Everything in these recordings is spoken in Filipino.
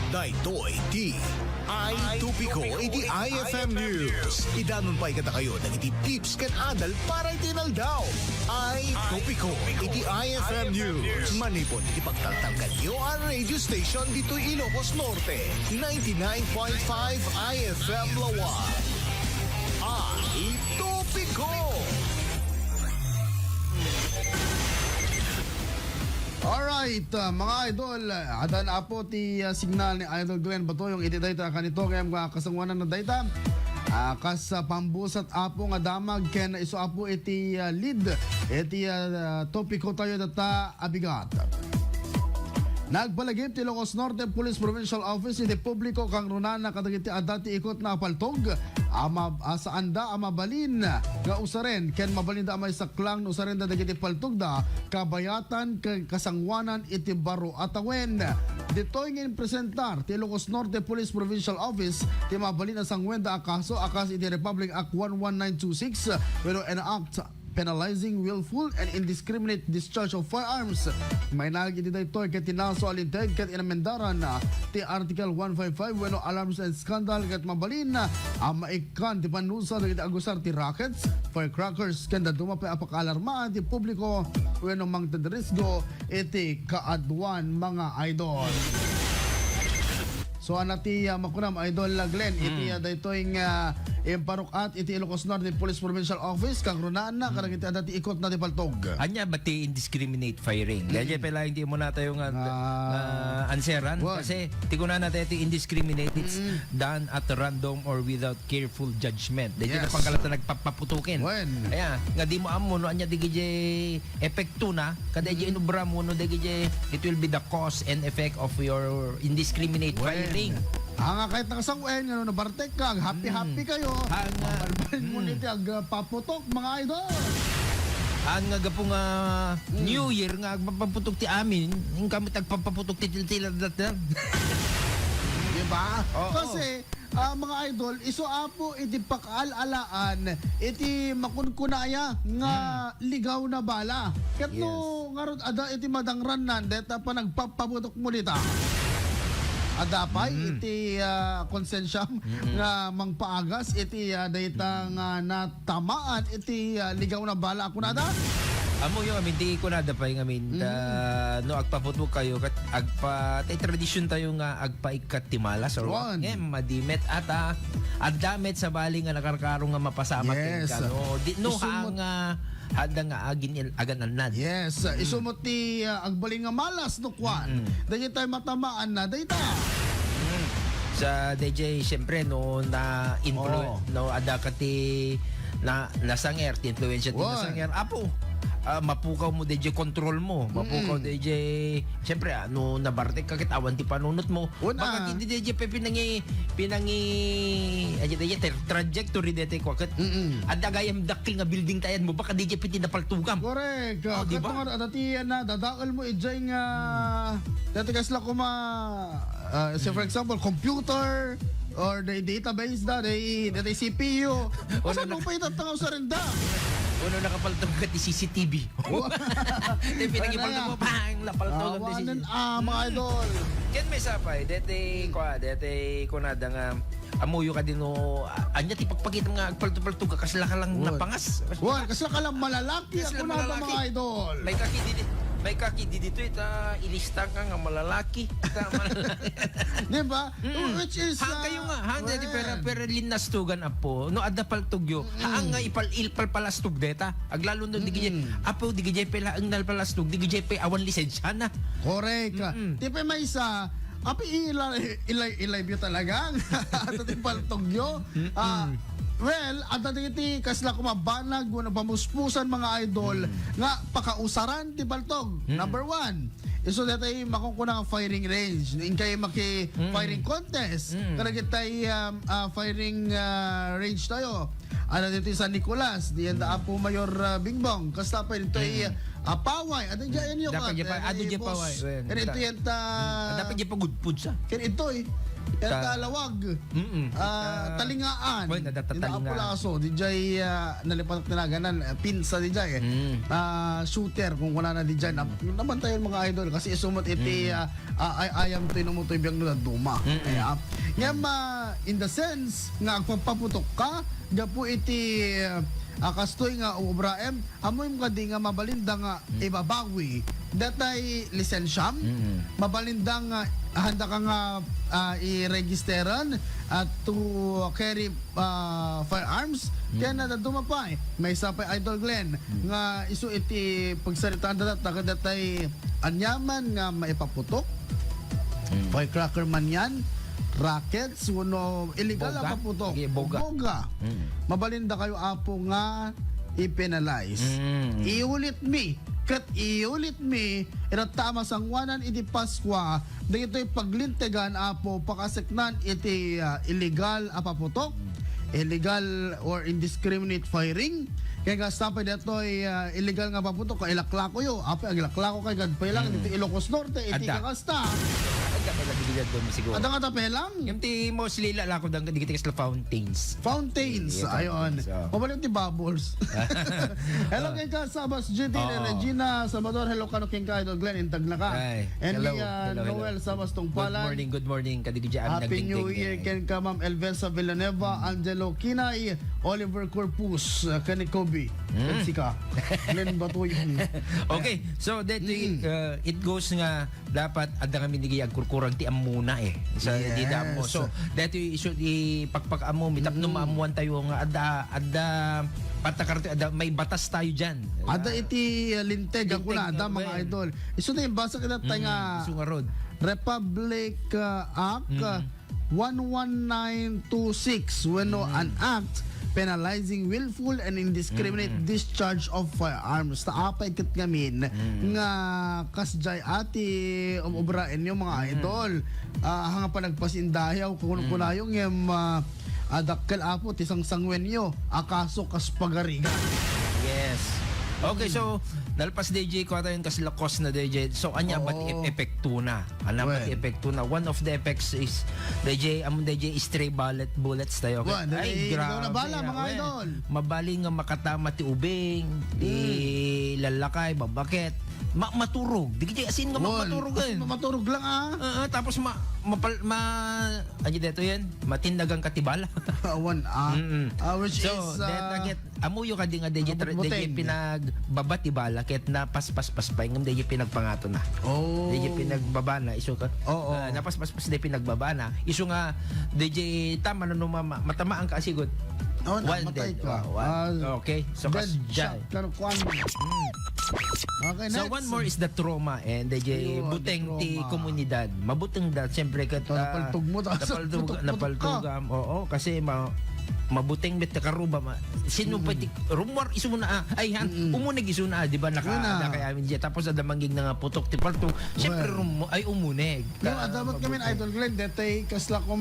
Daytoy ti ay tupiko iti IFM News. Idanon pa ikata kayo ng iti tips ken adal para itinaldaw. Ay tupiko iti IFM News. Manipon iti pagtaltal kanyo ang radio station dito Ilocos Norte. 99.5 IFM Lawan. Ay tupiko. Alright, mga idol, adan apo ti signal ni Idol Glenn Batoyong iti dayta kanito kaya mga kasangwanan na dayta. Kas pambusat apo nga damag ken iso apo iti lead iti topiko tayo data abigat. Nagbalagip ti Ilocos Norte Police Provincial Office iti publiko kang runana kadagiti adati ikot na paltog sa anda mabalin nga usaren ken mabalin da amay saklang usaren da dagiti paltog da kabayatan ken kasangwanan iti baro atawen. Ditoy ngin presentar ti Ilocos Norte Police Provincial Office ti mabalin a sangwenda akaso akas iti Republic Act 11926 pero an act penalizing willful and indiscriminate discharge of firearms. May nagiti daytoy ket tinaso alinteg ket inamendaran ti Article 155 wenno alarms and scandal ket mabalin maikan ti panusa dagiti agusar ti rockets, firecrackers ken daduma pa apakalarmaan ti publiko wenno mangtedrisgo iti kaadwan mga idol. So anati makunam Idol Glenn iti daytoy nga imparukat iti Ilocos Norte Police Provincial Office kang runaan na karang iti adati ikot na ti paltog. Anya bati indiscriminate firing. Dahil pala hindi mo na tayo nga anseran kasi tigunan natin iti indiscriminate it's done at random or without careful judgment. Dahil na pangkalata nagpapaputukin. Kaya nga di mo amo no anya digije epekto na kada di inubra mo no digije it will be the cause and effect of your indiscriminate firing. Kahit nakasangwen nga no nabartek ka, happy kayo. Balbalin mo nito ag paputok mga idol. Ang nga gapong New Year nga papaputok ti amin, yung kami tagpapaputok ti tiltila datan. Diba? Kasi mga idol, iso apo iti pakalalaan iti makunkunaya nga ligaw na bala. Ket no ngarod ada iti madangran nan deta pa nagpapaputok mo dita. Adapay iti konsensya nga mangpaagas iti dayta nga natamaan iti ligaw na bala ako nada. Amo yung amin di ko nadapay ngamin no agpaputok kayo kat agpa tay tradisyon tayo nga agpaikat ti malas or madimet at addamet sa bali nga nakarkaro nga mapasama ken no di no nga hada nga agin agan anad. Yes, isumot ti agbaling nga malas no kwan. Dahil tayo matamaan na dayta. Sa DJ syempre no na no ada kati na nasanger ti influensya ti nasanger apo mapukaw mo DJ control mo mapukaw DJ syempre no nabartek ka kit awan ti panunot mo baka hindi DJ pinangi trajectory dete ko ket adda gayam dakil nga building tayan mo baka DJ piti napaltugam. Correct. Diba nga adati na dadaal mo ijay nga dati kasla ko say for example computer or the database da the CPU asa mo pa itatanga sa renda. Uno nakapaltog ka ti CCTV. Di pinagipaltog mo pang lapaltog ang CCTV. Mga idol. Ken may sapay dete ko nada nga amuyo ka din no anya ti pagpakita nga agpaltog ka kasla ka lang napangas. Kasla ka lang malalaki ako na mga idol. May kaki dito ita ilista ka nga malalaki. Di ba? Which is kayo nga handa di pero linastugan apo no adda paltugyo ang nga ipal palastug deta aglalo no digije apo digije pela ang nalpalastug digije pe awan lisensya na. Correct. Di pa may isa api ilay biyo talaga ato ti paltugyo. Well, at diti kasla kumabanag mo na pamuspusan mga idol nga pakausaran ti baltog. Number 1, iso datay makukuna nga firing range. In kay maki firing contest. Karagit tay firing range tayo. Ano dito San Nicolas, di anda apo Mayor Bingbong. Kasta pa dito ay Apaway, ato dyan yun Dapat dyan pa, ado dyan paway. Kaya ito yan ta... Dapat dyan pa good food sa. Kaya ito eh. Yan talawag. Talingaan. Well, nadatalingaan. Apulaso. DJ nalipatok tinaganan. Pinsa DJ. Shooter kung wala na DJ. Naman tayo mga idol. Kasi isumot iti ayam to mo to ibiyang nila duma. Kaya in the sense nga agpapaputok ka. Gapo iti kastoy nga ubraem. Amoy mga di nga mabalinda nga ibabawi. Datay lisensyam. Mabalinda nga handa ka nga i-registeran at to carry firearms. Kaya na dumapay. May isa pa Idol Glenn nga isu iti pagsaritaan datay anyaman nga maipaputok. Firecracker man yan. Rackets, uno illegal Boga? ang paputok. Okay, boga. Mabalinda kayo apo nga i-penalize. Iulit mi. Kat iulit mi, tama sangwanan iti Paskwa, dagito'y paglintegan apo pakaseknan iti illegal apaputok, illegal or indiscriminate firing. Kaya nga sapay dato'y illegal nga paputok, kailaklako yo. Apo, agilaklako kay Gadpay lang, iti Ilocos Norte, iti Ada. Kakasta. Dapat nabigyan doon siguro. At ang atapay lang. Yung ti mostly lalako dang digitikas la fountains. Fountains. Yeah, Ayun. so. Pabalik ti bubbles. Hello kay ka Sabas GT Regina Salvador. Hello kano king ka Idol Glenn Intag na ka. Ay, And hello, Lian hello. Noel Sabas Tungpalan. Good morning. Kadigidyan Happy New Year ken ka Ma'am Elvesa Villanueva, Angelo Kinay, Oliver Corpus, Kenny Kobe. Sika. Glenn Batoy. Okay, so that it goes nga dapat ada kami nigiyag kurkurang ti amuna sa Yes. di damo. So that should ipakpak amo mitapno maamuan tayo nga ada patakarte ada may batas tayo diyan. Ada iti linteg ako na ada mga well. idol. Isu na yung basa kita tayo nga Sungarod. Republic Act 11926 when an act penalizing willful and indiscriminate discharge of firearms. Taapay kat ngamin nga kasjay ati umubrain yung mga idol. Hanga pa nagpasindayaw kung kunayong yung adakkel apo tisang sangwenyo akaso kas pagariga. Yes. Okay, so nalpas DJ ko ata yung kasilakos na DJ. So anya ba't epekto na? Ano ba't Well. epekto na? One of the effects is DJ stray bullets tayo. Okay? Well, ikaw na bala, mga idol. Mabaling nga makatama ti ubing, ti lalakay, babakit. Maturog. DJ asin nga maturog eh. Maturog lang Tapos dito yan, matindagang katibala. Which So, is that amuyo ka di nga DJ buteng. pinagbabati bala ket napaspas pa ngam DJ pinagpangato na. DJ pinagbaba na iso ka. Napaspas di pinagbaba na. Iso nga DJ tama no matamaan ka asigod. Namatay ka. Okay. So Dead kasjay. shot. Karukuan. Okay, next. So one more is the trauma and DJ Ayun, buteng the ti trauma. komunidad. Mabuteng da siyempre kat Napaltog mo, putok-putok napaltugam. Oo, kasi mabuteng bet karuba sino pa ti rumor isu na ay han umunig isu na di ba naka kay amin diya tapos ada manggig na nga putok ti palto siyempre ay umunig. Yung adamat kami Idol Glenn detay kasla ko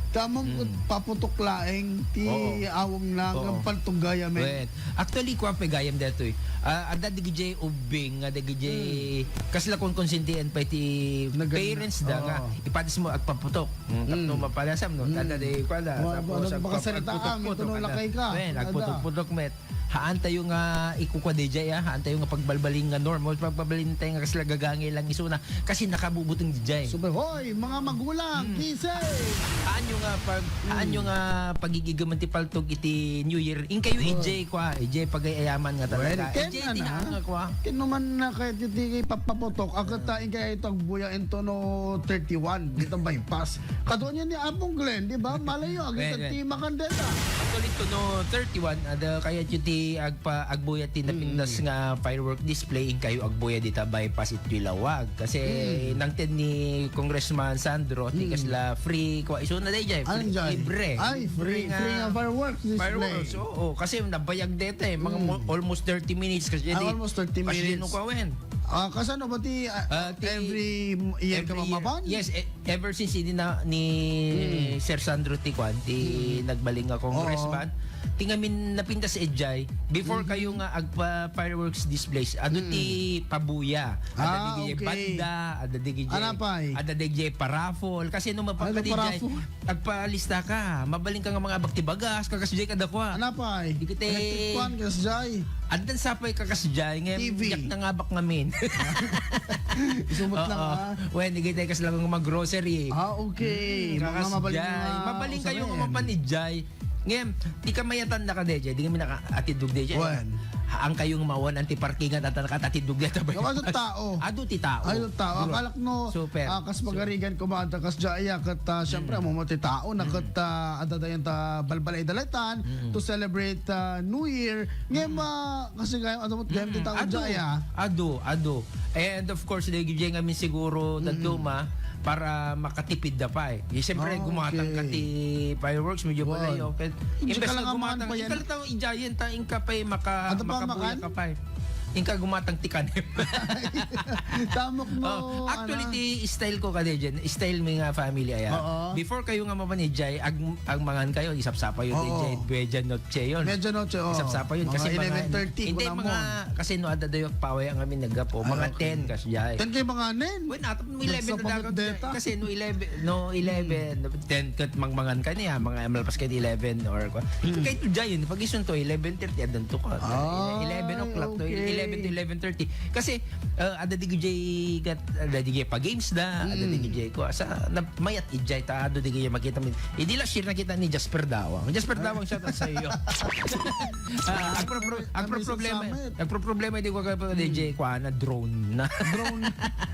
tamang paputok laeng ti awong lang ang paltog gaya men. Wait. Actually ko pa gayam dito ada digij ubing ada digij kasla kon konsentian pa ti parents da nga ipadis mo agpaputok tapno mapalasam no ada di kwala tapos baka ito nung lakay ka. Nagputok-putok met. Haan tayo nga ikukwa DJ haan tayo nga pagbalbaling nga normal pagbalbalin tayo nga kasla gagangi lang isuna kasi nakabubutong DJ. Super hoy mga magulang gising. Haan yung pagigigaman ti paltog iti New Year in kayo EJ kwa EJ pagayaman nga talaga. EJ ti nga kwa. Kinuman na kahit iti papaputok agad taing kaya itong buya into no 31 dito bypass. Kadoon yan ni Apong Glenn di ba? Malayo agad ti Makandela. Actually to no 31 ada kaya ti agbuya ti napindas nga firework display in kayo agbuya dita bypass iti Lawag kasi nangted ni Congressman Sandro ti kasla free kwa iso na DJ libre. Ay free nga fireworks display. Fireworks kasi nabayag dito mga almost 30 minutes kasi almost 30 minutes. Kasi nung kawen. Kasano ba ti every year ka mamaban? Yes, ever since ni Sir Sandro Ticuan, nagbaling nga congressman, tingamin napintas sa Ejay, before kayo nga agpa fireworks displays, ado ti pabuya, ada digay okay. banda, ada digay Anapay? ada digay parafol, kasi nung mapapalidjay, parafol? agpalista ka, mabaling ka nga mga abak ti bagas, kakasjay ka dakwa. Anapay? Di kita- Electric fan, kasjay. Andan sapay kakasjay, ngayon TV. yak na nga bak ngamin. Isumot lang ha. When igitay kas lang mga grocery. Okay. Mga Kakasjay. mabaling nga Mabaling kayo usarin. nga mapanidjay. Ngayon, di ka mayatan na ka DJ, di kami naka-atidug DJ. Wen. Ang kayong mawan anti-parkingan at nakatatidug na tabay. Kawa sa tao. Ado ti tao. Ay, tao. Akalak no, Super. kas magarigan kumanta, kas jaya, kat syempre, mo ti tao, na kat adadayan ta balbalay dalatan to celebrate New Year. Ngayon kasi gayam, ano mo, gayam ti tao jaya. Ado. And of course, nagiging kami siguro daduma para makatipid na pa eh. Siyempre, Okay. gumatang ka ti fireworks, medyo Wow. pala yun. Hindi Imbes ka na lang gumatang, aman pa yan. ikalatang ijayan ta, inka pa Ano pa, makabuya makan? ka pa eh. Inka gumatang ti kanem. Tamok no. Actually, ti style ko ka dyan, style may nga family aya. Oo. Before kayo nga mamanijay, ang mangan kayo, isapsapa yun, Oo. DJ, Beja Noche yun. Medyo noche, oh. Isapsapa yun. Kasi mga 11:30, hindi, wala mo. mga, kasi no, adadayok paway ang amin naggapo, mga okay. 10 kasi jay. 10 kayo mga nen. Well, natap no 11 na Nagsapamit dagat data. kasi no 11 10 kat mangmangan ka niya mga malpas kay 11 or ko. Kay to jay yun pag isun to 11:30 adan to ka. 11 o'clock to okay. 11 to 11:30 kasi ada digay gat ada digay pa games da ada digay ko sa mayat ijay ta ado digay makita mo. Hindi la share nakita ni Jasper Dawang. Jasper Dawang shout out sa iyo. Ang problema di ko ka DJ ko na drone na. Drone.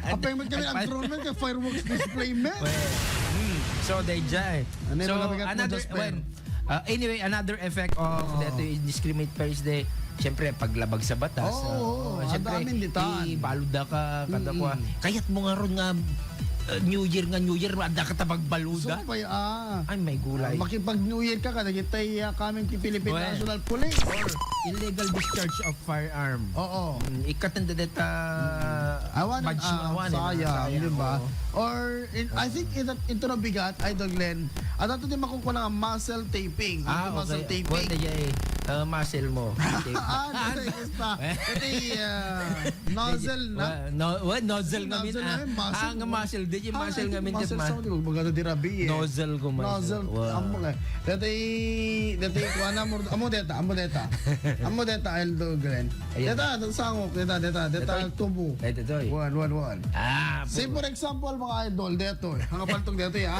Apa yung kami ang drone man kay fireworks display man. So DJ. Ano yung So mga bigat mo, another Jasper? anyway, another effect of that discriminate Paris Day. Siyempre, paglabag sa batas. Oo, siyempre, ang daming litaan. baluda ka, kadakwa. Kaya't mo nga ron nga New Year, ada ka tabag So baluda. pa Ay, may gulay. makipag New Year ka kada kitay kaming ti Philippine Well. National Police. Or illegal discharge of firearm. Oo. Ikatanda deta Awan badge mo, awan, sayang, di ba? oo. Or I think ito na bigat, Idol Glenn. At ato din makukuha ng muscle taping. Ang muscle okay. taping. Well, DJ, muscle mo. Dito isa. Ito nozzle na. Nozzle nga min. Nozzle nga min, muscle. Ang muscle, di yung muscle nga min. Muscle sa di maganda di rabi eh. Nozzle ko man. Nozzle. Amo ka. Dito kuha na mo. Amo deta Idol Glenn. Ayan. Deta sangok deta tubo. Ito to eh. One. Ah, Say for example mga idol deto, mga paltong deto ya.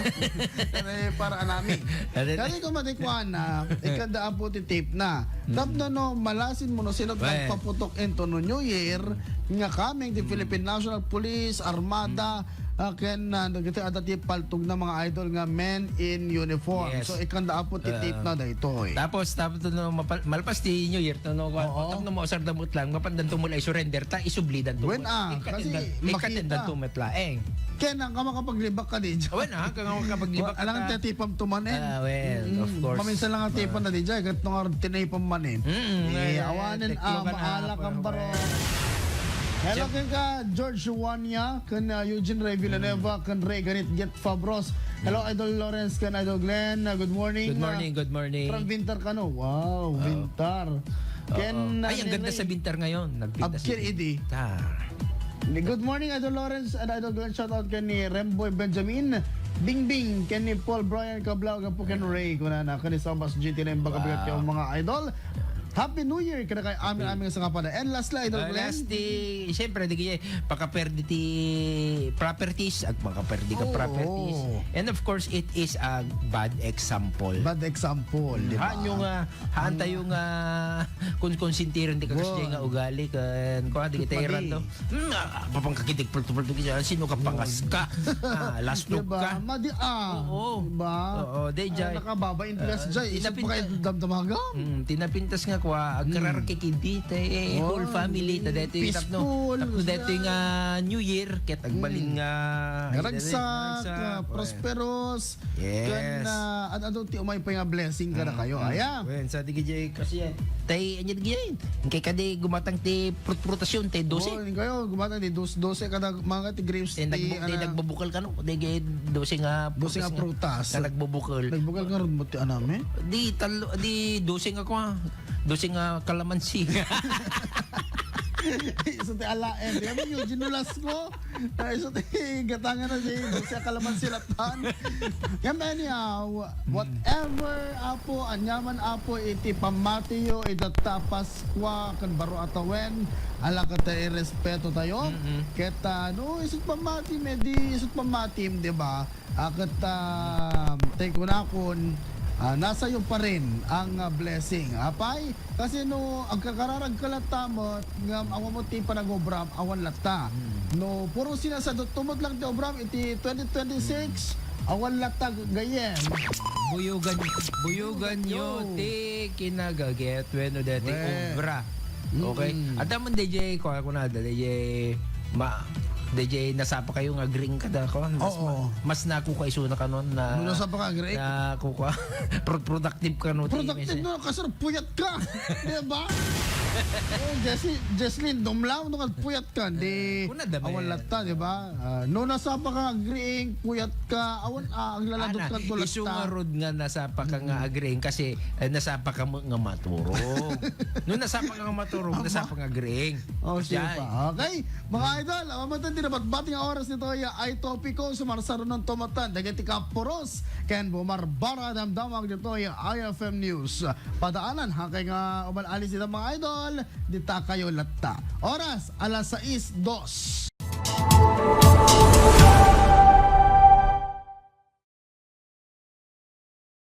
Para anami. Kani ko matikwan na ikanda po ti tape na. Tapno no malasin mo no sino Well. paputok into no New Year nga kaming ti Philippine National Police Armada ken nagiti adati paltog na mga idol nga men in uniform. Yes. So ikanda po ti tape na daytoy. Tapos to no malpas ti New Year to no Oo. no mo sardamot lang mapandan to mula surrender ta isublidan to. When, kasi makita. Ikatendan to metlaeng. Ken ang makapaglibak ka din. Wen kang kapaglibak. Alang tetipam tumanen. Well, of course. Paminsan lang ang tipon na di dyan. Kat nung tinipam manin. Awanin maala kang baro. Hello ka George Juania, kan Eugene Ray Villanueva, kan Ray Ganit Get Fabros. Hello Idol Lawrence, kan Idol Glenn. Good morning. Good morning. From Bintar ka no. Wow, Bintar. Ken Ay, ang ganda sa Bintar ngayon. Nagpinta Abkir Idi. Good morning, Idol Lawrence and Idol Glenn. Shout out kan ni Remboy Benjamin. Bing ken ni Paul Brian Cablaw po ken Ray kuna na kan ni Sabas GT na yung bagabigat yung mga idol. Happy New Year kada kay aming sa kapada. And lastly, Idol Glenn. Lastly, siyempre, di kaya pakaperdi ti properties at makaperdi ka properties. And of course, it is a bad example. Bad example, di ba? Haan yung haan tayo nga kung konsintiran di ka kasi nga ugali kan ko di kita iran to. Papangkakitig pulto sino ka pangas ka. Last look ka. Madi Oo. Diba? Oo, day jay. Nakababain tigas jay. Isip pa kayo damdamagam. Tinapintas nga kwa agkararkikindi tay whole family ta dito yung peaceful, tapno dito yung New Year ket agbalin nga Ragsak, prosperous, Yes. kan ano ti umay pa nga blessing ka na kayo. Aya. Wen sa digay kasi tay anya digay kay kadi gumatang ti prutasyon tay 12 Oh, kayo gumata ni 12 kada mga ti grapes tay nagbubukal kano digay 12 nga 12 nga prutas. ka nagbubukal Nagbukal ka ron mo ti aname. di 12 nga kwa 12 nga kalamansi Iso ti alaen. Di ba yung ginulas ko? Iso ti gatangan na siya kalaman silatan. Yan anyhow, whatever apo, anyaman apo, iti pamatiyo, itatapas kwa, kan baro atawen, ala ka tayo respeto tayo. Keta, no, isot pamatim, isot pamatim, di ba? Akat, tayo kunakon, nasa iyo pa rin ang blessing. Apay, kasi no, ang kakararag kalatamot, ng awan mo ti panag-obram, awan lata. No, puro sinasadot, tumot lang ti obram, iti 2026, awan lata gayem. buyugan nyo ti kinagaget when dati obra. Okay? At naman DJ ko na DJ DJ nasapa kayo nga green kada ko. Mas nakuha iso na kanon na Nasapa ka, Greg? Na kuha productive ka no. Productive no, kasar puyat ka. Di ba? Jesslyn, dumlaw no puyat ka. Di, Una dami. awan lata, di ba? No, nasapa ka agreeing, puyat ka. Awan, ang laladot ka to lata. Iso nga rod nga nasapa ka nga agreeing kasi nasapa ka mo nga maturog. No nasapa ka nga maturog, nasapa nga agreeing. Oh, siya pa. Okay, mga idol, mamatan din na bating oras nito ay topiko sumarsaro ng tomatan. Dagiti kapuros, ken bumarbara damdamag dito ay IFM News. Padaanan, hangkay nga umalalis nito mga idol, dita kayo latta. Oras, alas 6:02.